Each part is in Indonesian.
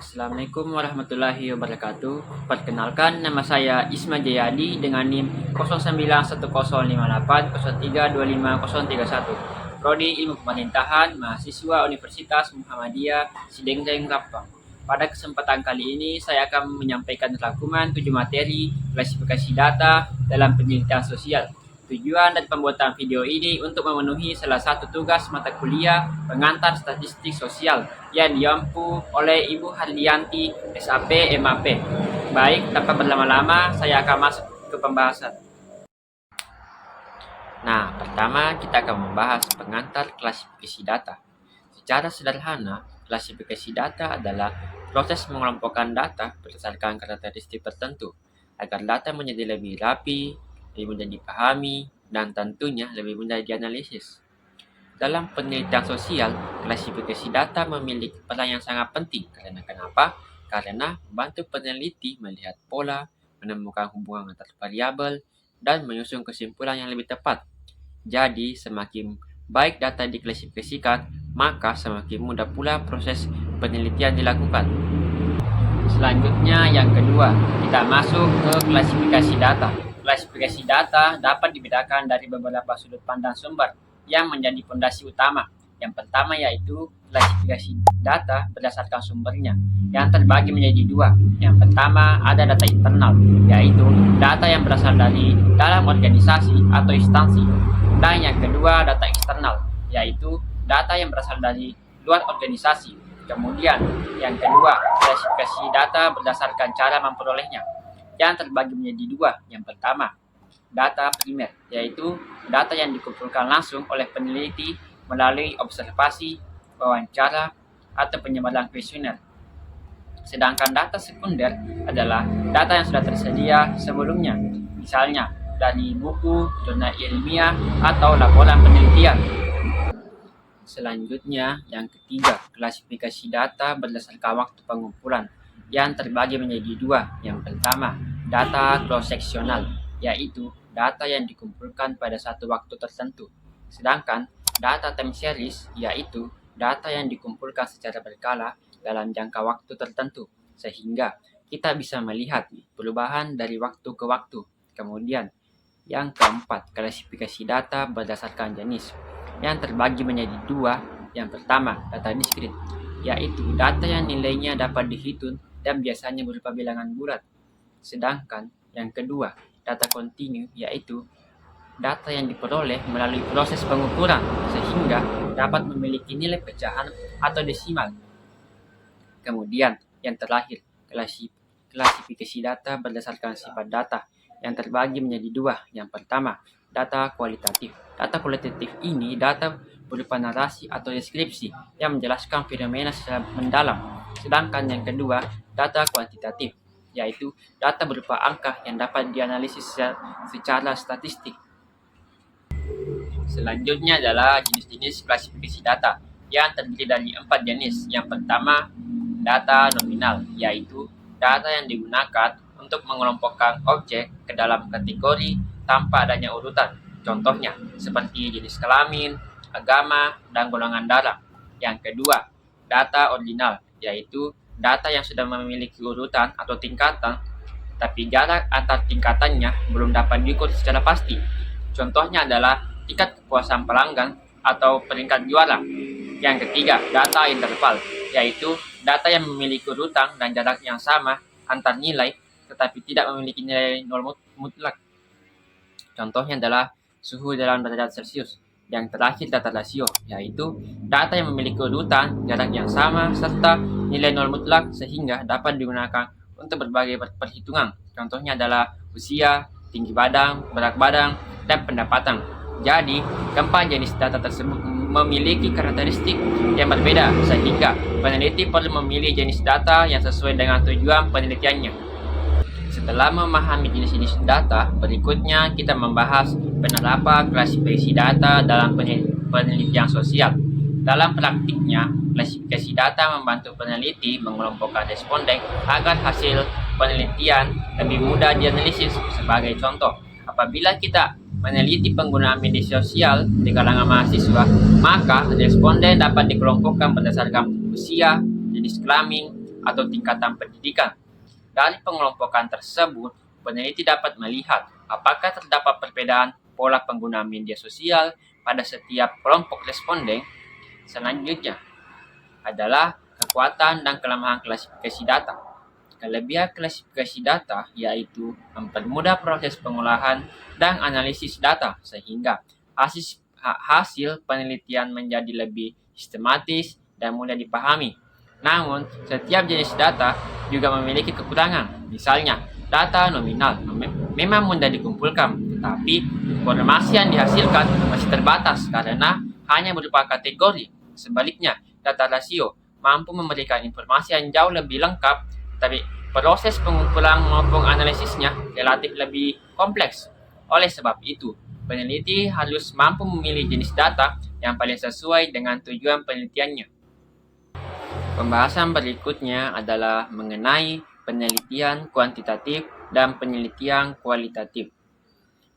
Assalamualaikum warahmatullahi wabarakatuh. Perkenalkan, nama saya Isma Jayadi dengan NIM 091058032501. Prodi Ilmu Pemerintahan, mahasiswa Universitas Muhammadiyah Sidengdeng Rapang. Pada kesempatan kali ini saya akan menyampaikan rangkuman 7 materi klasifikasi data dalam penelitian sosial. Tujuan dan pembuatan video ini untuk memenuhi salah satu tugas mata kuliah pengantar statistik sosial yang diampu oleh Ibu Hardianti, SAP, MAP. Baik, tanpa berlama-lama, saya akan masuk ke pembahasan. Nah, pertama kita akan membahas pengantar klasifikasi data. Secara sederhana, klasifikasi data adalah proses mengelompokkan data berdasarkan karakteristik tertentu agar data menjadi lebih rapi, lebih mudah dipahami, dan tentunya lebih mudah dianalisis. Dalam penelitian sosial, klasifikasi data memiliki peran yang sangat penting. Karena kenapa? Karena membantu peneliti melihat pola, menemukan hubungan antar variabel, dan menyusun kesimpulan yang lebih tepat. Jadi, semakin baik data diklasifikasikan, maka semakin mudah pula proses penelitian dilakukan. Selanjutnya, yang kedua, kita masuk ke klasifikasi data. Klasifikasi data dapat dibedakan dari beberapa sudut pandang sumber yang menjadi fondasi utama. Yang pertama yaitu klasifikasi data berdasarkan sumbernya, yang terbagi menjadi dua. Yang pertama ada data internal, yaitu data yang berasal dari dalam organisasi atau instansi. Dan yang kedua data eksternal, yaitu data yang berasal dari luar organisasi. Kemudian yang kedua, klasifikasi data berdasarkan cara memperolehnya, yang terbagi menjadi dua. Yang pertama, data primer, yaitu data yang dikumpulkan langsung oleh peneliti melalui observasi, wawancara, atau penyebaran kuesioner. Sedangkan data sekunder adalah data yang sudah tersedia sebelumnya, misalnya dari buku, jurnal ilmiah, atau laporan penelitian. Selanjutnya, yang ketiga, klasifikasi data berdasarkan waktu pengumpulan, yang terbagi menjadi dua. Yang pertama, data cross-seksional, yaitu data yang dikumpulkan pada satu waktu tertentu. Sedangkan data time series, yaitu data yang dikumpulkan secara berkala dalam jangka waktu tertentu, sehingga kita bisa melihat perubahan dari waktu ke waktu. Kemudian, yang keempat, klasifikasi data berdasarkan jenis, yang terbagi menjadi dua. Yang pertama, data diskrit, yaitu data yang nilainya dapat dihitung dan biasanya berupa bilangan bulat. Sedangkan yang kedua, data kontinu, yaitu data yang diperoleh melalui proses pengukuran sehingga dapat memiliki nilai pecahan atau desimal. Kemudian yang terakhir, klasifikasi data berdasarkan sifat data, yang terbagi menjadi dua. Yang pertama, data kualitatif. Data kualitatif ini data berupa narasi atau deskripsi yang menjelaskan fenomena secara mendalam. Sedangkan yang kedua, data kuantitatif, yaitu data berupa angka yang dapat dianalisis secara statistik. Selanjutnya adalah jenis-jenis klasifikasi data, yang terdiri dari 4 jenis. Yang pertama, data nominal, yaitu data yang digunakan untuk mengelompokkan objek ke dalam kategori tanpa adanya urutan. Contohnya, seperti jenis kelamin, agama, dan golongan darah. Yang kedua, data ordinal, yaitu data yang sudah memiliki urutan atau tingkatan, tapi jarak antar tingkatannya belum dapat diukur secara pasti. Contohnya adalah tingkat kepuasan pelanggan atau peringkat juara. Yang ketiga, data interval, yaitu data yang memiliki urutan dan jarak yang sama antar nilai, tetapi tidak memiliki nilai nol mutlak. Contohnya adalah suhu dalam derajat Celcius. Yang terakhir, data rasio, yaitu data yang memiliki urutan, jarak yang sama, serta nilai nol mutlak sehingga dapat digunakan untuk berbagai perhitungan. Contohnya adalah usia, tinggi badan, berat badan, dan pendapatan. Jadi, keempat jenis data tersebut memiliki karakteristik yang berbeda sehingga peneliti perlu memilih jenis data yang sesuai dengan tujuan penelitiannya. Setelah memahami jenis-jenis data, berikutnya kita membahas penerapan klasifikasi data dalam penelitian sosial. Dalam praktiknya, klasifikasi data membantu peneliti mengelompokkan responden agar hasil penelitian lebih mudah dianalisis. Sebagai contoh, apabila kita meneliti penggunaan media sosial di kalangan mahasiswa, maka responden dapat dikelompokkan berdasarkan usia, jenis kelamin, atau tingkatan pendidikan. Dari pengelompokan tersebut, peneliti dapat melihat apakah terdapat perbedaan pola pengguna media sosial pada setiap kelompok responden. Selanjutnya adalah kekuatan dan kelemahan klasifikasi data. Kelebihan klasifikasi data yaitu mempermudah proses pengolahan dan analisis data sehingga hasil penelitian menjadi lebih sistematis dan mudah dipahami. Namun, setiap jenis data juga memiliki kekurangan. Misalnya, data nominal memang mudah dikumpulkan, tetapi informasi yang dihasilkan masih terbatas karena hanya berupa kategori. Sebaliknya, data rasio mampu memberikan informasi yang jauh lebih lengkap, tapi proses pengumpulan maupun analisisnya relatif lebih kompleks. Oleh sebab itu, peneliti harus mampu memilih jenis data yang paling sesuai dengan tujuan penelitiannya. Pembahasan berikutnya adalah mengenai penelitian kuantitatif dan penelitian kualitatif.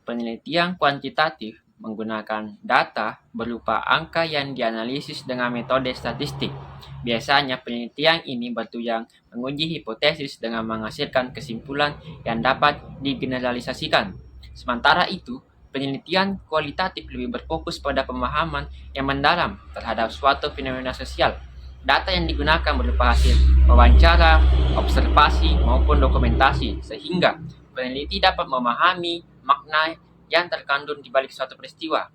Penelitian kuantitatif menggunakan data berupa angka yang dianalisis dengan metode statistik. Biasanya penelitian ini bertujuan menguji hipotesis dengan menghasilkan kesimpulan yang dapat digeneralisasikan. Sementara itu, penelitian kualitatif lebih berfokus pada pemahaman yang mendalam terhadap suatu fenomena sosial. Data yang digunakan berupa hasil wawancara, observasi, maupun dokumentasi, sehingga peneliti dapat memahami makna yang terkandung di balik suatu peristiwa.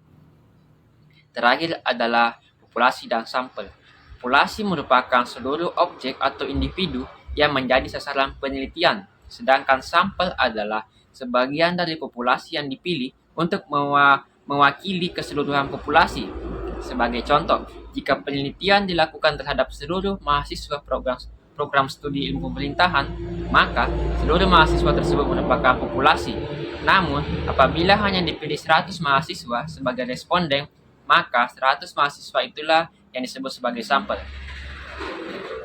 Terakhir adalah populasi dan sampel. Populasi merupakan seluruh objek atau individu yang menjadi sasaran penelitian, sedangkan sampel adalah sebagian dari populasi yang dipilih untuk mewakili keseluruhan populasi. Sebagai contoh, jika penelitian dilakukan terhadap seluruh mahasiswa program studi ilmu pemerintahan, maka seluruh mahasiswa tersebut merupakan populasi. Namun, apabila hanya dipilih 100 mahasiswa sebagai responden, maka 100 mahasiswa itulah yang disebut sebagai sampel.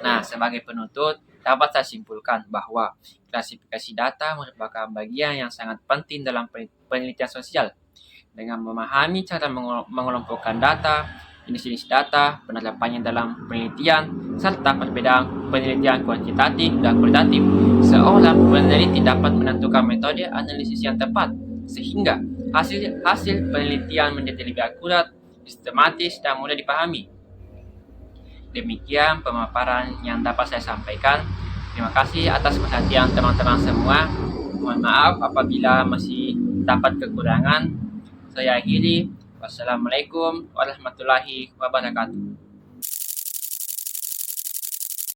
Nah, sebagai penutup, dapat saya simpulkan bahwa klasifikasi data merupakan bagian yang sangat penting dalam penelitian sosial. Dengan memahami cara mengelompokkan data, jenis-jenis data, penerapannya dalam penelitian, serta perbedaan penelitian kuantitatif dan kualitatif, seorang peneliti dapat menentukan metode analisis yang tepat, sehingga hasil penelitian menjadi lebih akurat, sistematis, dan mudah dipahami. Demikian pemaparan yang dapat saya sampaikan. Terima kasih atas perhatian teman-teman semua. Mohon maaf apabila masih dapat kekurangan. Saya akhiri. Wassalamualaikum warahmatullahi wabarakatuh.